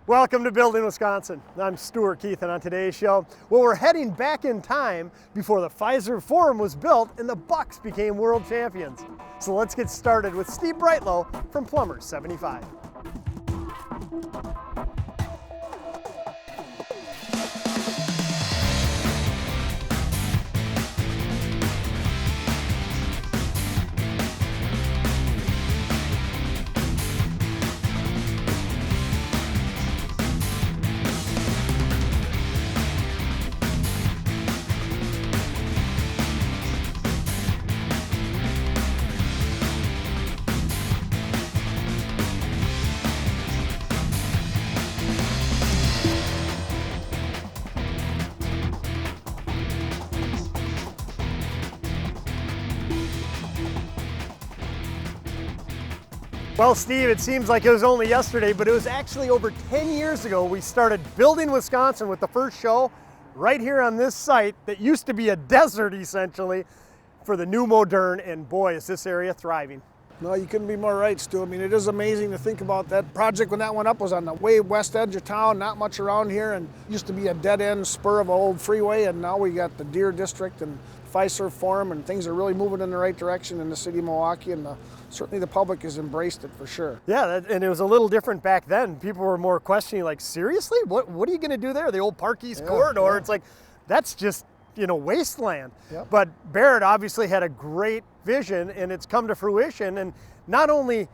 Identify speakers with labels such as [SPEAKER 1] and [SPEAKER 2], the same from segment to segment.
[SPEAKER 1] Welcome to Building Wisconsin. I'm Stuart Keith, and on today's show, well, we're heading back in time before the Fiserv Forum was built and the Bucks became world champions. So let's get started with Steve Breitlow from Plumbers 75. Well, Steve, it seems like it was only yesterday, but it was actually over 10 years ago we started Building Wisconsin with the first show right here on this site that used to be a desert, essentially, for the new Moderne, and boy, is this area thriving.
[SPEAKER 2] No, you couldn't be more right, Stu. I mean, it is amazing to think about that project when that went up was on the way west edge of town, not much around here, and used to be a dead-end spur of an old freeway, and now we got the Deer District and Fiserv Forum, and things are really moving in the right direction in the city of Milwaukee, and certainly the public has embraced it for sure.
[SPEAKER 1] Yeah, and it was a little different back then. People were more questioning, like, seriously? What are you going to do there? The old Park East corridor? Yeah. It's like, that's just, wasteland. Yep. But Barrett obviously had a great vision, and it's come to fruition. And not only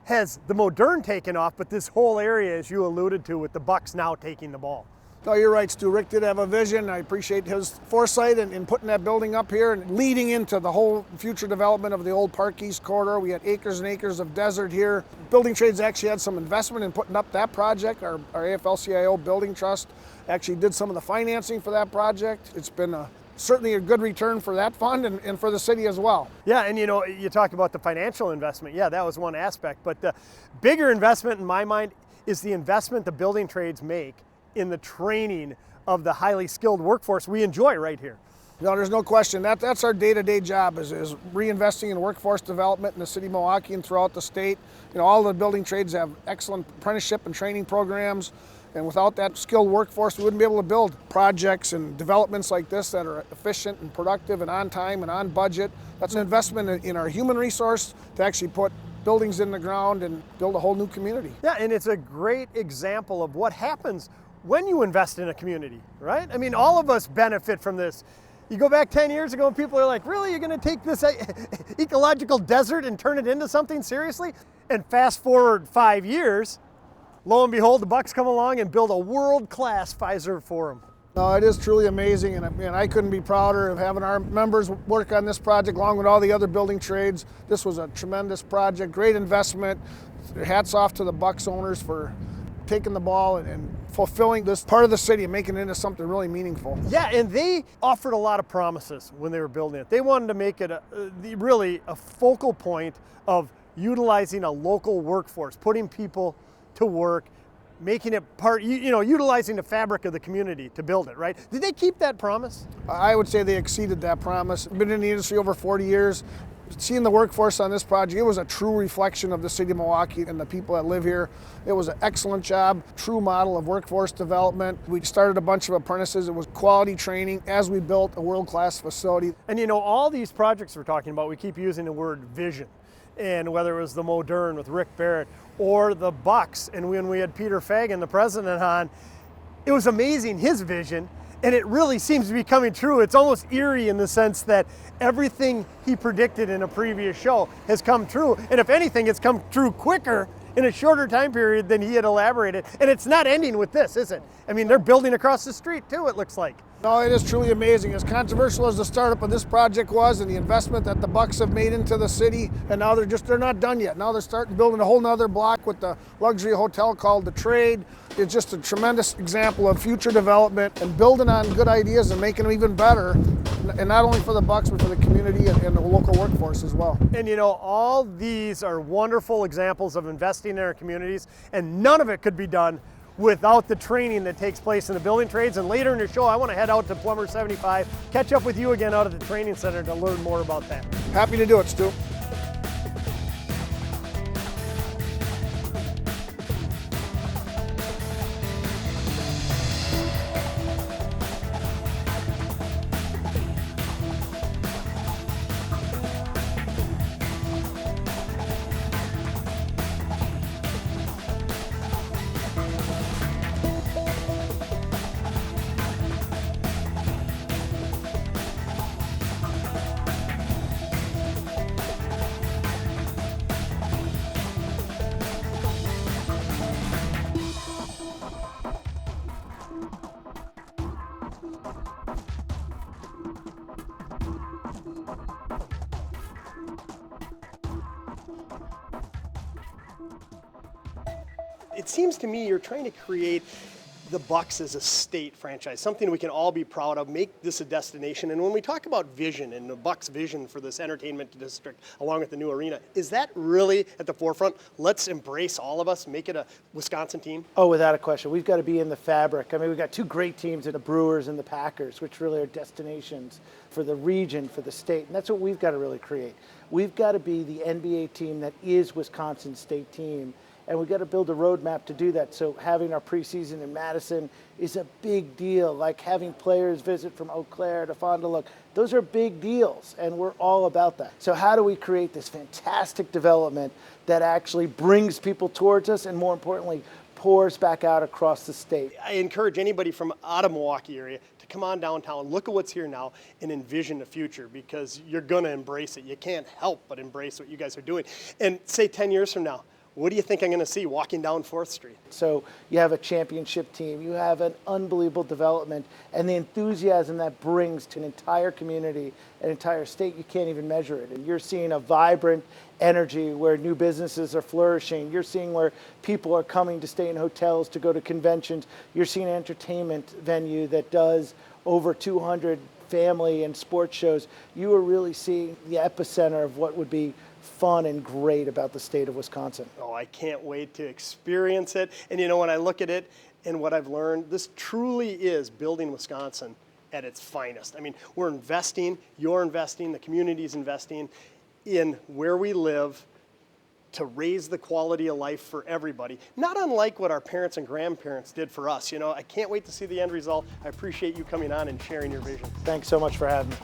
[SPEAKER 1] has the Moderne taken off, but this whole area, as you alluded to, with the Bucks now taking the ball.
[SPEAKER 2] No, you're right, Stu. Rick did have a vision. I appreciate his foresight in putting that building up here and leading into the whole future development of the old Park East corridor. We had acres and acres of desert here. Building Trades actually had some investment in putting up that project. Our AFL-CIO Building Trust actually did some of the financing for that project. It's been certainly a good return for that fund and for the city as well.
[SPEAKER 1] Yeah, and you talk about the financial investment. Yeah, that was one aspect. But the bigger investment in my mind is the investment the Building Trades make in the training of the highly skilled workforce we enjoy right here.
[SPEAKER 2] No, there's no question. That's our day-to-day job is reinvesting in workforce development in the city of Milwaukee and throughout the state. All the building trades have excellent apprenticeship and training programs, and without that skilled workforce, we wouldn't be able to build projects and developments like this that are efficient and productive and on time and on budget. That's an investment in our human resource to actually put buildings in the ground and build a whole new community.
[SPEAKER 1] Yeah, and it's a great example of what happens when you invest in a community, right? I mean, all of us benefit from this. You go back 10 years ago and people are like, really, you're gonna take this ecological desert and turn it into something seriously? And fast forward 5 years, lo and behold, the Bucks come along and build a world-class Fiserv Forum.
[SPEAKER 2] No, it is truly amazing, and I couldn't be prouder of having our members work on this project along with all the other building trades. This was a tremendous project, great investment. Hats off to the Bucks owners for taking the ball and fulfilling this part of the city and making it into something really meaningful.
[SPEAKER 1] Yeah, and they offered a lot of promises when they were building it. They wanted to make it really a focal point of utilizing a local workforce, putting people to work, making it part, utilizing the fabric of the community to build it, right? Did they keep that promise?
[SPEAKER 2] I would say they exceeded that promise. I've been in the industry over 40 years. Seeing the workforce on this project, it was a true reflection of the city of Milwaukee and the people that live here. It was an excellent job, true model of workforce development. We started a bunch of apprentices. It was quality training as we built a world-class facility.
[SPEAKER 1] And all these projects we're talking about, we keep using the word vision. And whether it was the Moderne with Rick Barrett or the Bucks, and when we had Peter Feigin, the president, on, it was amazing, his vision. And it really seems to be coming true. It's almost eerie in the sense that everything he predicted in a previous show has come true. And if anything, it's come true quicker in a shorter time period than he had elaborated. And it's not ending with this, is it? I mean, they're building across the street too, it looks like.
[SPEAKER 2] No, it is truly amazing. As controversial as the startup of this project was and the investment that the Bucks have made into the city, and now they're not done yet. Now they're starting building a whole nother block with the luxury hotel called The Trade. It's just a tremendous example of future development and building on good ideas and making them even better, and not only for the Bucks, but for the community and the local workforce as well.
[SPEAKER 1] And all these are wonderful examples of investing in our communities, and none of it could be done without the training that takes place in the building trades. And later in the show, I want to head out to Plumbers 75, catch up with you again out at the training center to learn more about that.
[SPEAKER 2] Happy to do it, Stu.
[SPEAKER 1] it seems to me you're trying to create the Bucks as a state franchise, something we can all be proud of, make this a destination. And when we talk about vision and the Bucks' vision for this entertainment district along with the new arena, is that really at the forefront? Let's embrace all of us, make it a Wisconsin team?
[SPEAKER 3] Oh, without a question. We've got to be in the fabric. I mean, we've got two great teams in the Brewers and the Packers, which really are destinations for the region, for the state. And that's what we've got to really create. We've got to be the NBA team that is Wisconsin's state team. And we've got to build a roadmap to do that. So having our preseason in Madison is a big deal. Like having players visit from Eau Claire to Fond du Lac. Those are big deals, and we're all about that. So how do we create this fantastic development that actually brings people towards us and, more importantly, pours back out across the state?
[SPEAKER 1] I encourage anybody from out of Milwaukee area to come on downtown, look at what's here now, and envision the future, because you're going to embrace it. You can't help but embrace what you guys are doing. And say 10 years from now, what do you think I'm going to see walking down 4th Street?
[SPEAKER 3] So you have a championship team, you have an unbelievable development, and the enthusiasm that brings to an entire community, an entire state, you can't even measure it. And you're seeing a vibrant energy where new businesses are flourishing. You're seeing where people are coming to stay in hotels, to go to conventions. You're seeing an entertainment venue that does over 200 family and sports shows. You are really seeing the epicenter of what would be fun and great about the state of Wisconsin.
[SPEAKER 1] Oh, I can't wait to experience it. And you know, when I look at it and what I've learned, this truly is building Wisconsin at its finest. I mean, we're investing, you're investing, the community's investing in where we live to raise the quality of life for everybody, not unlike what our parents and grandparents did for us. You know, I can't wait to see the end result. I appreciate you coming on and sharing your vision.
[SPEAKER 3] Thanks so much for having me.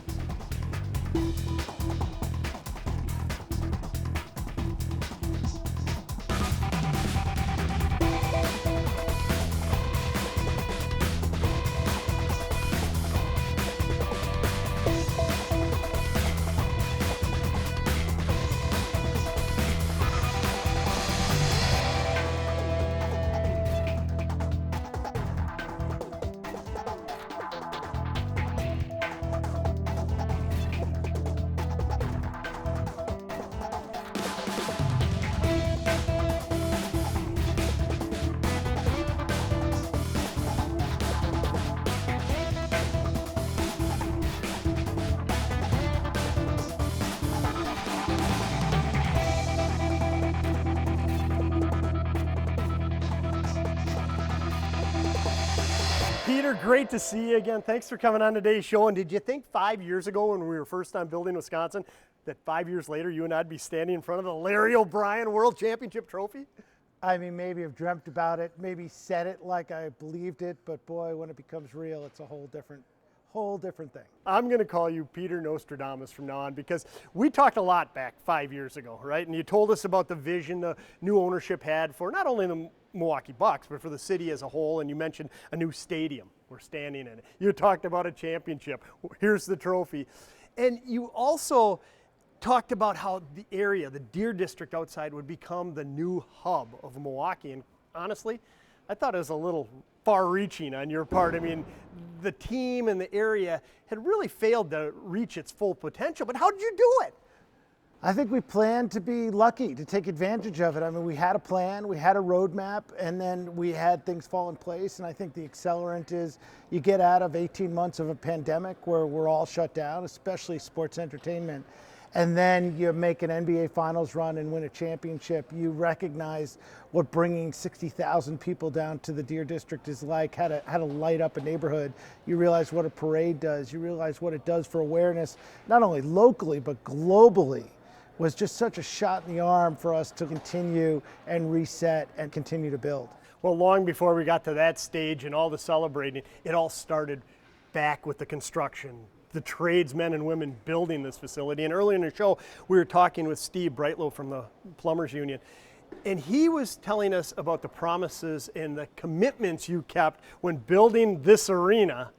[SPEAKER 1] Peter, great to see you again. Thanks for coming on today's show. And did you think 5 years ago when we were first on Building Wisconsin that 5 years later you and I'd be standing in front of the Larry O'Brien World Championship trophy?
[SPEAKER 3] I mean, maybe I've dreamt about it, maybe said it like I believed it, but boy, when it becomes real, it's a whole different thing.
[SPEAKER 1] I'm going to call you Peter Nostradamus from now on, because we talked a lot back 5 years ago, right? And you told us about the vision the new ownership had for not only the Milwaukee Bucks, but for the city as a whole. And you mentioned a new stadium. We're standing in it. You talked about a championship. Here's the trophy. And you also talked about how the area, the Deer District outside, would become the new hub of Milwaukee. And honestly, I thought it was a little far-reaching on your part. I mean, the team and the area had really failed to reach its full potential, but how did you do it?
[SPEAKER 3] I think we planned to be lucky, to take advantage of it. I mean, we had a plan, we had a roadmap, and then we had things fall in place. And I think the accelerant is you get out of 18 months of a pandemic where we're all shut down, especially sports entertainment, and then you make an NBA Finals run and win a championship. You recognize what bringing 60,000 people down to the Deer District is like, how to light up a neighborhood. You realize what a parade does. You realize what it does for awareness, not only locally, but globally. Was just such a shot in the arm for us to continue and reset and continue to build.
[SPEAKER 1] Well, long before we got to that stage and all the celebrating, it all started back with the construction, the tradesmen and women building this facility. And earlier in the show, we were talking with Steve Breitlow from the Plumbers Union, and he was telling us about the promises and the commitments you kept when building this arena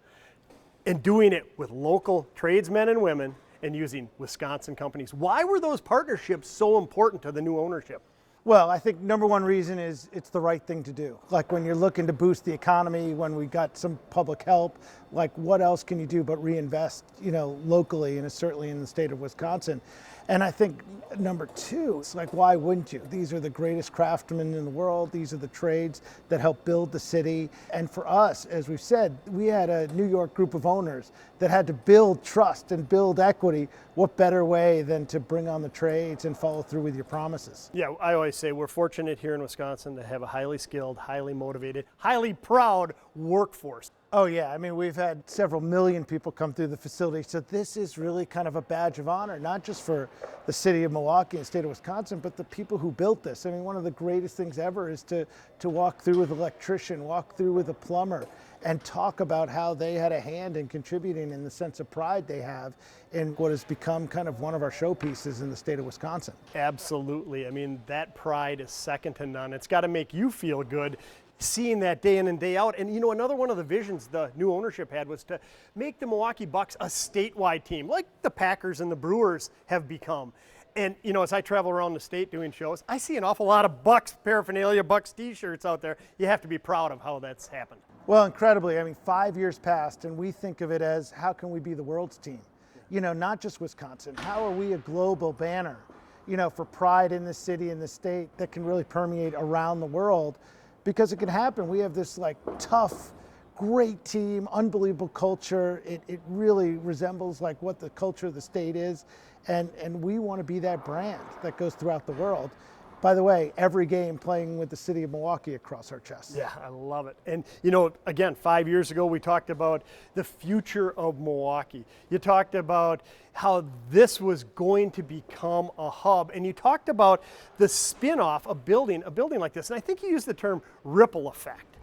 [SPEAKER 1] and doing it with local tradesmen and women and using Wisconsin companies. Why were those partnerships so important to the new ownership?
[SPEAKER 3] Well, I think number one reason is it's the right thing to do. Like when you're looking to boost the economy, when we got some public help, like what else can you do but reinvest, locally, and certainly in the state of Wisconsin. And I think number two, it's like, why wouldn't you? These are the greatest craftsmen in the world. These are the trades that help build the city. And for us, as we've said, we had a New York group of owners that had to build trust and build equity. What better way than to bring on the trades and follow through with your promises?
[SPEAKER 1] Yeah, I always say we're fortunate here in Wisconsin to have a highly skilled, highly motivated, highly proud workforce.
[SPEAKER 3] Oh yeah, I mean, we've had several million people come through the facility, so this is really kind of a badge of honor, not just for the city of Milwaukee and the state of Wisconsin, but the people who built this. I mean, one of the greatest things ever is to walk through with an electrician, walk through with a plumber, and talk about how they had a hand in contributing in the sense of pride they have in what has become kind of one of our showpieces in the state of Wisconsin.
[SPEAKER 1] Absolutely. I mean, that pride is second to none. It's got to make you feel good seeing that day in and day out. And you know, another one of the visions the new ownership had was to make the Milwaukee Bucks a statewide team, like the Packers and the Brewers have become. And you know, as I travel around the state doing shows, I see an awful lot of Bucks paraphernalia, Bucks t-shirts out there. You have to be proud of how that's happened.
[SPEAKER 3] Well, incredibly. I mean, 5 years passed, and we think of it as, how can we be the world's team? You know, not just Wisconsin. How are we a global banner, you know, for pride in the city and the state that can really permeate around the world? Because it can happen. We have this like tough, great team, unbelievable culture. It really resembles like what the culture of the state is. And we want to be that brand that goes throughout the world. By the way, every game playing with the city of Milwaukee across our chests.
[SPEAKER 1] Yeah, I love it. And you know, again, 5 years ago, we talked about the future of Milwaukee. You talked about how this was going to become a hub. And you talked about the spin-off of building a building like this. And I think you used the term ripple effect.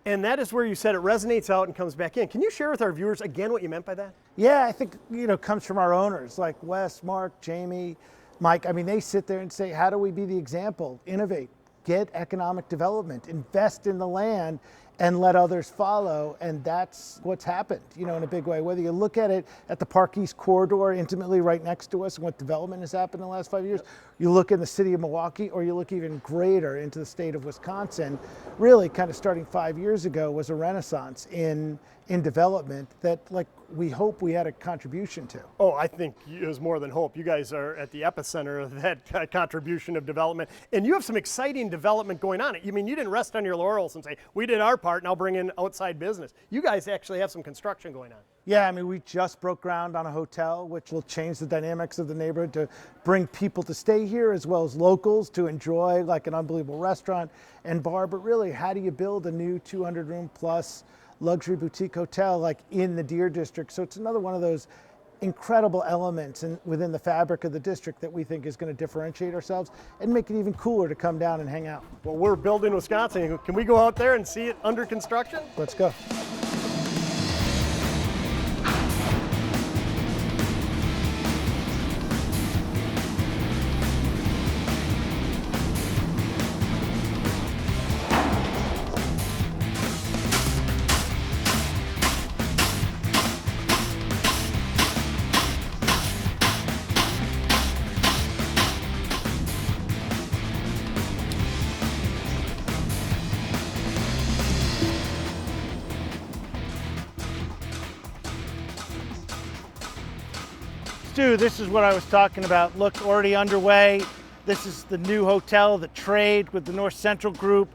[SPEAKER 1] And that is where you said it resonates out and comes back in. Can you share with our viewers again what you meant by that?
[SPEAKER 3] Yeah, I think, you know, it comes from our owners like Wes, Mark, Jamie, Mike. I mean, they sit there and say, how do we be the example? Innovate, get economic development, invest in the land, and let others follow. And that's what's happened, you know, in a big way. Whether you look at it at the Park East Corridor, intimately right next to us, and what development has happened in the last 5 years, you look in the city of Milwaukee, or you look even greater into the state of Wisconsin, really kind of starting 5 years ago was a renaissance in development that, like, we hope we had a contribution to.
[SPEAKER 1] Oh, I think it was more than hope. You guys are at the epicenter of that contribution of development. And you have some exciting development going on. I mean, you didn't rest on your laurels and say, we did our part, now bring in outside business. You guys actually have some construction going on.
[SPEAKER 3] Yeah, I mean, we just broke ground on a hotel, which will change the dynamics of the neighborhood to bring people to stay here as well as locals to enjoy like an unbelievable restaurant and bar. But really, how do you build a new 200-room plus luxury boutique hotel like in the Deer District? So it's another one of those incredible elements within the fabric of the district that we think is going to differentiate ourselves and make it even cooler to come down and hang out.
[SPEAKER 1] Well, we're building Wisconsin. Can we go out there and see it under construction?
[SPEAKER 3] Let's go. Stu, this is what I was talking about. Look, already underway. This is the new hotel, the trade with the North Central Group,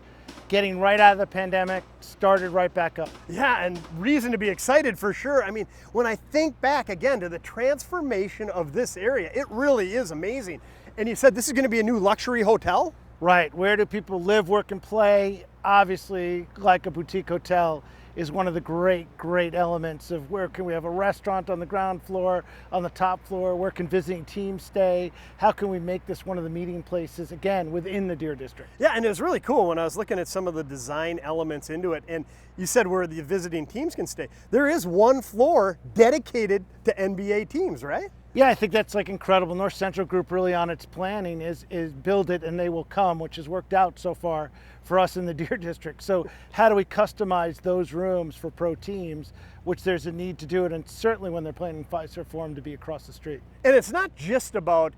[SPEAKER 3] getting right out of the pandemic, started right back up.
[SPEAKER 1] Yeah, and reason to be excited for sure. I mean, when I think back again to the transformation of this area, it really is amazing. And you said this is going to be a new luxury hotel?
[SPEAKER 3] Right. Where do people live, work, and play? Obviously, like a boutique hotel is one of the great elements of where can we have a restaurant on the ground floor, on the top floor, where can visiting teams stay? How can we make this one of the meeting places, again, within the Deer District?
[SPEAKER 1] Yeah, and it was really cool when I was looking at some of the design elements into it, and you said where the visiting teams can stay. There is one floor dedicated to NBA teams, right?
[SPEAKER 3] Yeah, I think that's like incredible. North Central Group really on its planning is build it and they will come, which has worked out so far for us in the Deer District. So how do we customize those rooms for pro teams, which there's a need to do it, and certainly when they're playing in Fiserv Forum to be across the street.
[SPEAKER 1] And it's not just about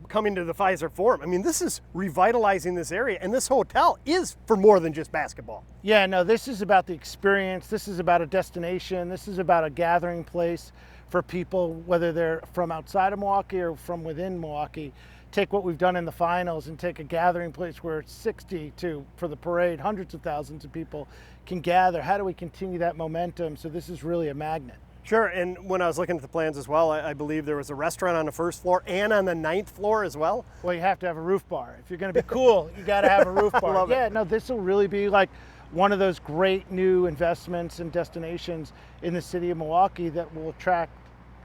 [SPEAKER 1] coming to the Fiserv Forum. I mean, this is revitalizing this area, and this hotel is for more than just basketball.
[SPEAKER 3] Yeah, no, this is about the experience. This is about a destination. This is about a gathering place for people, whether they're from outside of Milwaukee or from within Milwaukee. Take what we've done in the finals and take a gathering place where 60 to, for the parade, hundreds of thousands of people can gather. How do we continue that momentum? So this is really a magnet.
[SPEAKER 1] Sure, and when I was looking at the plans as well, I believe there was a restaurant on the first floor and on the 9th floor as well.
[SPEAKER 3] Well, you have to have a roof bar. If you're going to be cool, you got to have a roof bar.
[SPEAKER 1] Love
[SPEAKER 3] yeah,
[SPEAKER 1] it.
[SPEAKER 3] no, this will really be like one of those great new investments and destinations in the city of Milwaukee that will attract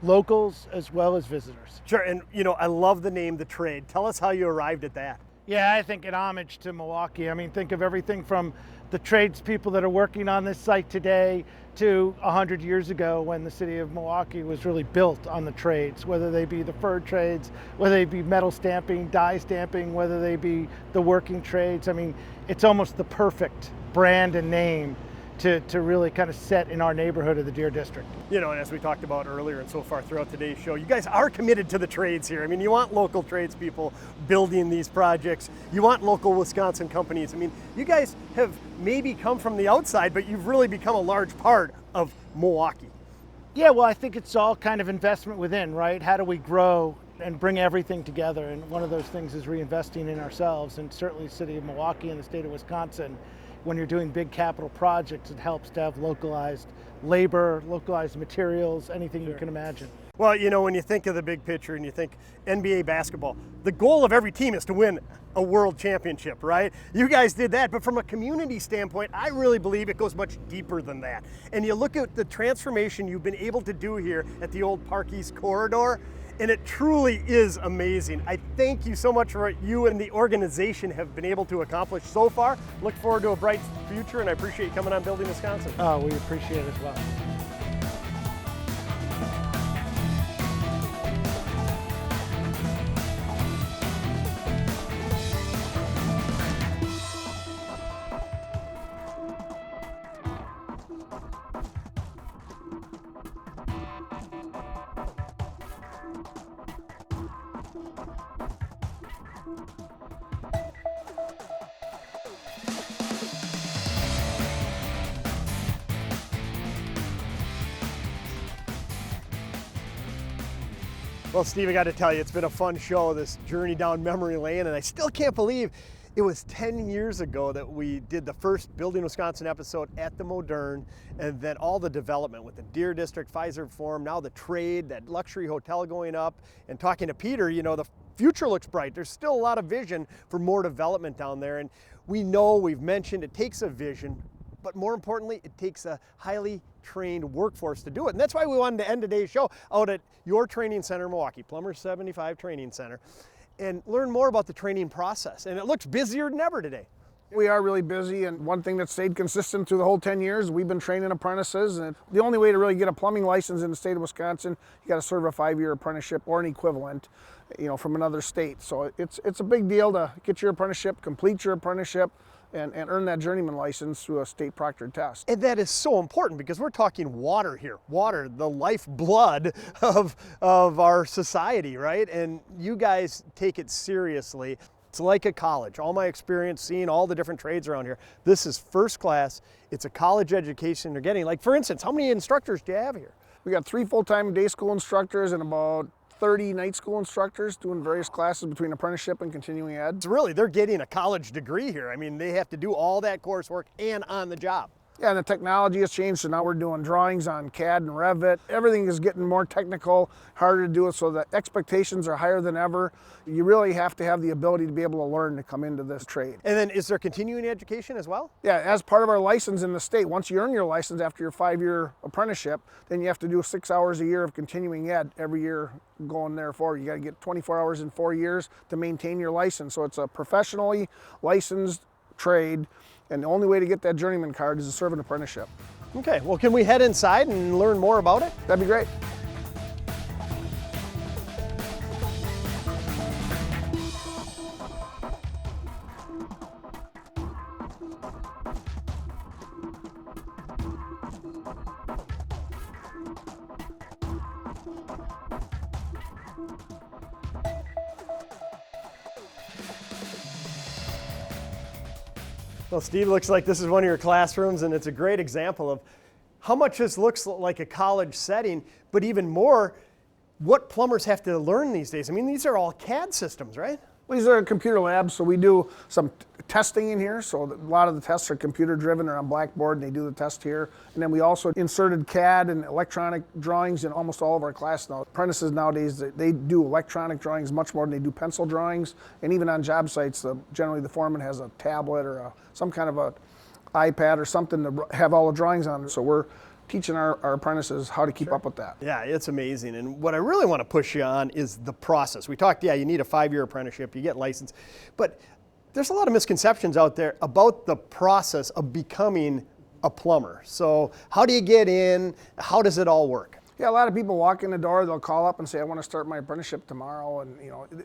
[SPEAKER 3] locals as well as visitors.
[SPEAKER 1] Sure, and I love the name, The Trade. Tell us how you arrived at that.
[SPEAKER 3] Yeah, I think in homage to Milwaukee. I mean, think of everything from the tradespeople that are working on this site today to 100 years ago when the city of Milwaukee was really built on the trades, whether they be the fur trades, whether they be metal stamping, die stamping, whether they be the working trades. I mean, it's almost the perfect brand and name to really kind of set in our neighborhood of the Deer District.
[SPEAKER 1] And as we talked about earlier and so far throughout today's show, you guys are committed to the trades here. I mean, you want local tradespeople building these projects. You want local Wisconsin companies. I mean, you guys have maybe come from the outside, but you've really become a large part of Milwaukee.
[SPEAKER 3] Yeah, well, I think it's all kind of investment within, right? How do we grow and bring everything together? And one of those things is reinvesting in ourselves, and certainly the city of Milwaukee and the state of Wisconsin. When you're doing big capital projects, it helps to have localized labor, localized materials, anything you can imagine.
[SPEAKER 1] Well, when you think of the big picture and you think NBA basketball, the goal of every team is to win a world championship, right? You guys did that, but from a community standpoint, I really believe it goes much deeper than that. And you look at the transformation you've been able to do here at the old Park East corridor, and it truly is amazing. I thank you so much for what you and the organization have been able to accomplish so far. Look forward to a bright future, and I appreciate you coming on Building Wisconsin.
[SPEAKER 3] Oh, we appreciate it as well.
[SPEAKER 1] Well, Steve, I got to tell you, it's been a fun show, this journey down memory lane, and I still can't believe it was 10 years ago that we did the first Building Wisconsin episode at the Moderne, and then all the development with the Deer District, Fiserv Forum, now the trade, that luxury hotel going up, and talking to Peter, the future looks bright. There's still a lot of vision for more development down there, and we've mentioned it takes a vision, but more importantly, it takes a highly trained workforce to do it. And that's why we wanted to end today's show out at your training center in Milwaukee, Plumbers 75 Training Center, and learn more about the training process. And it looks busier than ever today.
[SPEAKER 2] We are really busy, and one thing that stayed consistent through the whole 10 years, we've been training apprentices, and the only way to really get a plumbing license in the state of Wisconsin, you got to serve a 5-year apprenticeship or an equivalent, from another state. So it's a big deal to get your apprenticeship, complete your apprenticeship, and earn that journeyman license through a state proctored test.
[SPEAKER 1] And that is so important because we're talking water here. Water, the lifeblood of our society, right? And you guys take it seriously. It's like a college. All my experience seeing all the different trades around here, this is first class. It's a college education they're getting. Like, for instance, how many instructors do you have here?
[SPEAKER 2] We got 3 full-time day school instructors and about 30 night school instructors doing various classes between apprenticeship and continuing ed.
[SPEAKER 1] So really, they're getting a college degree here. I mean, they have to do all that coursework and on the job.
[SPEAKER 2] Yeah, and the technology has changed, so now we're doing drawings on CAD and Revit. Everything is getting more technical, harder to do it, so the expectations are higher than ever. You really have to have the ability to be able to learn to come into this trade.
[SPEAKER 1] And then is there continuing education as well?
[SPEAKER 2] Yeah, as part of our license in the state, once you earn your license after your 5-year apprenticeship, then you have to do 6 hours a year of continuing ed every year going there forward. You got to get 24 hours in 4 years to maintain your license. So it's a professionally licensed trade, and the only way to get that journeyman card is to serve an apprenticeship.
[SPEAKER 1] Okay, well, can we head inside and learn more about it?
[SPEAKER 2] That'd be great.
[SPEAKER 1] Well, Steve, looks like this is one of your classrooms, and it's a great example of how much this looks like a college setting, but even more, what plumbers have to learn these days. I mean, these are all CAD systems, right?
[SPEAKER 2] These are computer labs, so we do some testing in here. So a lot of the tests are computer driven. They're on Blackboard, and they do the test here. And then we also inserted CAD and electronic drawings in almost all of our classes now. Apprentices nowadays, they do electronic drawings much more than they do pencil drawings. And even on job sites, generally the foreman has a tablet or some kind of a iPad or something to have all the drawings on. So we're teaching our apprentices how to keep up with that.
[SPEAKER 1] Yeah, it's amazing. And what I really want to push you on is the process. We talked, you need a 5-year apprenticeship, you get licensed, but there's a lot of misconceptions out there about the process of becoming a plumber. So how do you get in? How does it all work?
[SPEAKER 2] Yeah, a lot of people walk in the door, they'll call up and say, I want to start my apprenticeship tomorrow. And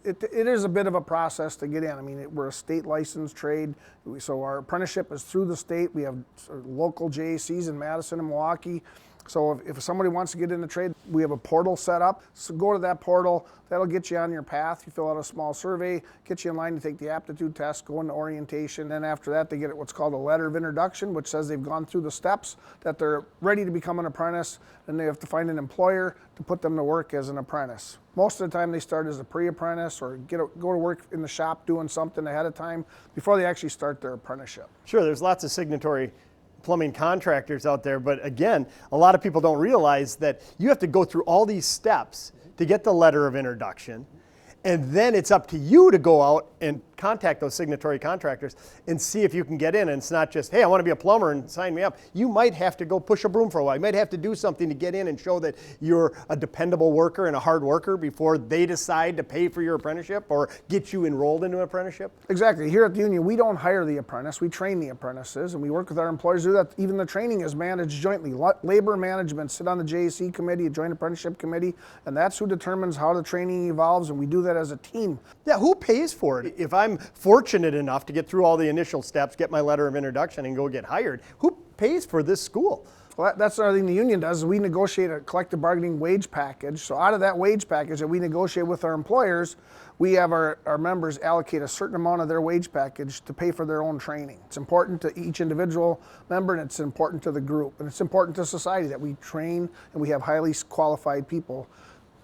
[SPEAKER 2] it is a bit of a process to get in. I mean, we're a state licensed trade. So our apprenticeship is through the state. We have local JACs in Madison and Milwaukee. So if somebody wants to get in the trade, we have a portal set up. So go to that portal. That'll get you on your path. You fill out a small survey, get you in line to take the aptitude test, go into orientation. Then after that, they get what's called a letter of introduction, which says they've gone through the steps, that they're ready to become an apprentice. And they have to find an employer to put them to work as an apprentice. Most of the time they start as a pre-apprentice or go to work in the shop doing something ahead of time before they actually start their apprenticeship.
[SPEAKER 1] Sure, there's lots of signatory plumbing contractors out there, but again, a lot of people don't realize that you have to go through all these steps to get the letter of introduction, and then it's up to you to go out and contact those signatory contractors and see if you can get in. And it's not just, hey, I want to be a plumber and sign me up. You might have to go push a broom for a while. You might have to do something to get in and show that you're a dependable worker and a hard worker before they decide to pay for your apprenticeship or get you enrolled into an apprenticeship.
[SPEAKER 2] Exactly. Here at the union, we don't hire the apprentice. We train the apprentices, and we work with our employers to do that. Even the training is managed jointly. Labor management sit on the JAC committee, a joint apprenticeship committee, and that's who determines how the training evolves, and we do that as a team.
[SPEAKER 1] Yeah, who pays for it? If I'm fortunate enough to get through all the initial steps, get my letter of introduction, and go get hired, who pays for this school?
[SPEAKER 2] Well, that's another thing the union does, is we negotiate a collective bargaining wage package. So out of that wage package that we negotiate with our employers, we have our members allocate a certain amount of their wage package to pay for their own training. It's important to each individual member, and it's important to the group, and it's important to society that we train and we have highly qualified people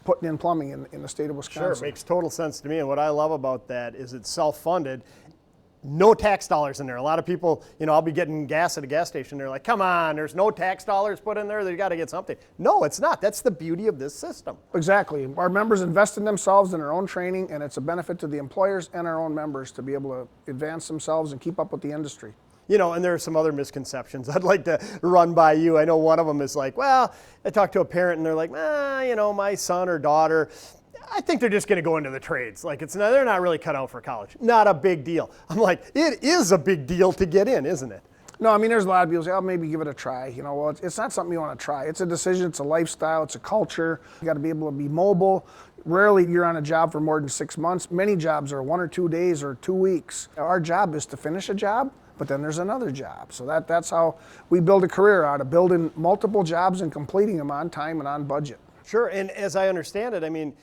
[SPEAKER 2] putting in plumbing in the state of Wisconsin.
[SPEAKER 1] Sure, it makes total sense to me. And what I love about that is it's self-funded. No tax dollars in there. A lot of people, I'll be getting gas at a gas station. They're like, come on, there's no tax dollars put in there. They got to get something. No, it's not. That's the beauty of this system.
[SPEAKER 2] Exactly. Our members invest in themselves in their own training, and it's a benefit to the employers and our own members to be able to advance themselves and keep up with the industry.
[SPEAKER 1] And there are some other misconceptions I'd like to run by you. I know one of them is like, well, I talked to a parent and they're like, my son or daughter, I think they're just going to go into the trades. Like they're not really cut out for college. Not a big deal. I'm like, it is a big deal to get in, isn't it?
[SPEAKER 2] No, I mean, there's a lot of people say, oh, maybe give it a try. Well, it's not something you want to try. It's a decision, it's a lifestyle, it's a culture. You got to be able to be mobile. Rarely you're on a job for more than 6 months. Many jobs are 1 or 2 days or 2 weeks. Our job is to finish a job, but then there's another job. So that's how we build a career out of building multiple jobs and completing them on time and on budget.
[SPEAKER 1] Sure, and as I understand it, I mean,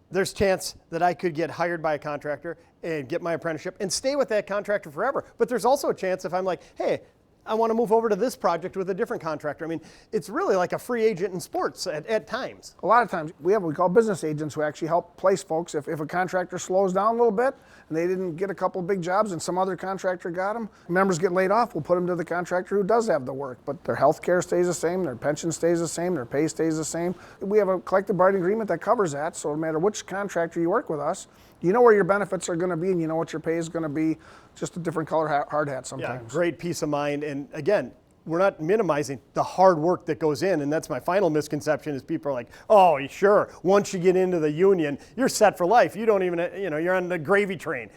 [SPEAKER 1] there's a chance that I could get hired by a contractor and get my apprenticeship and stay with that contractor forever. But there's also a chance if I'm like, hey, I want to move over to this project with a different contractor. I mean, it's really like a free agent in sports at times.
[SPEAKER 2] A lot of times we have what we call business agents who actually help place folks. If a contractor slows down a little bit and they didn't get a couple big jobs and some other contractor got them, members get laid off, we'll put them to the contractor who does have the work. But their health care stays the same, their pension stays the same, their pay stays the same. We have a collective bargaining agreement that covers that, so no matter which contractor you work with us, you know where your benefits are going to be and you know what your pay is going to be, just a different color hard hat sometimes.
[SPEAKER 1] Yeah, great peace of mind. And again, we're not minimizing the hard work that goes in. And that's my final misconception is people are like, oh, sure, once you get into the union, you're set for life. You don't even, you're on the gravy train.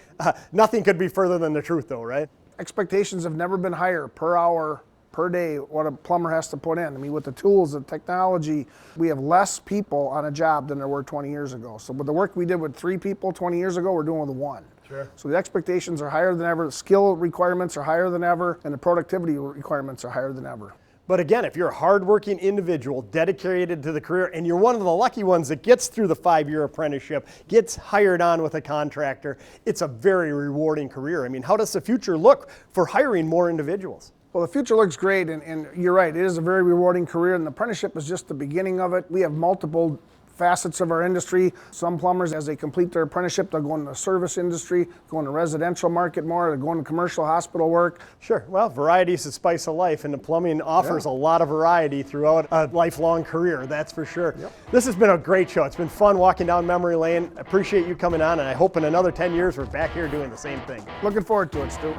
[SPEAKER 1] Nothing could be further than the truth though, right?
[SPEAKER 2] Expectations have never been higher per hour, per day, what a plumber has to put in. I mean, with the tools, the technology, we have less people on a job than there were 20 years ago. So with the work we did with 3 people 20 years ago, we're doing with 1.
[SPEAKER 1] Sure.
[SPEAKER 2] So the expectations are higher than ever, the skill requirements are higher than ever, and the productivity requirements are higher than ever.
[SPEAKER 1] But again, if you're a hardworking individual dedicated to the career and you're one of the lucky ones that gets through the 5-year apprenticeship, gets hired on with a contractor, it's a very rewarding career. I mean, how does the future look for hiring more individuals?
[SPEAKER 2] Well, the future looks great, and you're right, it is a very rewarding career, and the apprenticeship is just the beginning of it. We have multiple facets of our industry. Some plumbers, as they complete their apprenticeship, they'll go into the service industry, go into residential market more, they'll go into commercial hospital work.
[SPEAKER 1] Sure. Well, variety is the spice of life, and the plumbing offers a lot of variety throughout a lifelong career, that's for sure.
[SPEAKER 2] Yep.
[SPEAKER 1] This has been a great show. It's been fun walking down memory lane. I appreciate you coming on, and I hope in another 10 years we're back here doing the same thing.
[SPEAKER 2] Looking forward to it, Stu.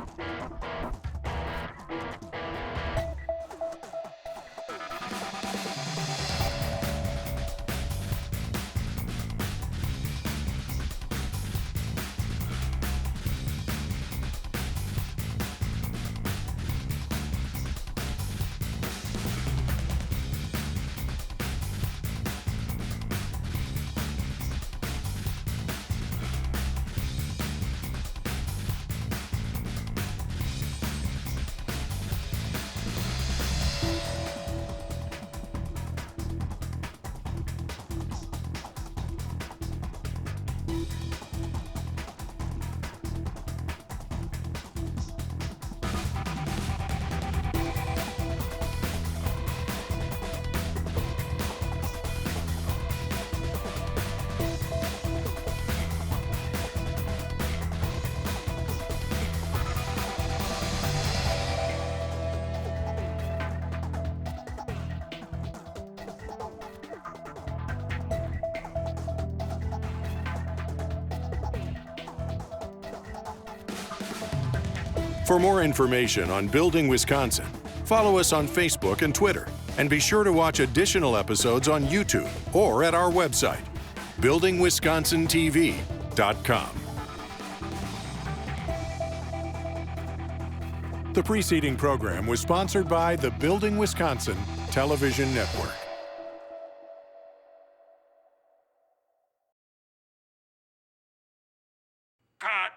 [SPEAKER 4] For more information on Building Wisconsin, follow us on Facebook and Twitter, and be sure to watch additional episodes on YouTube or at our website, buildingwisconsintv.com. The preceding program was sponsored by the Building Wisconsin Television Network.
[SPEAKER 5] Cut.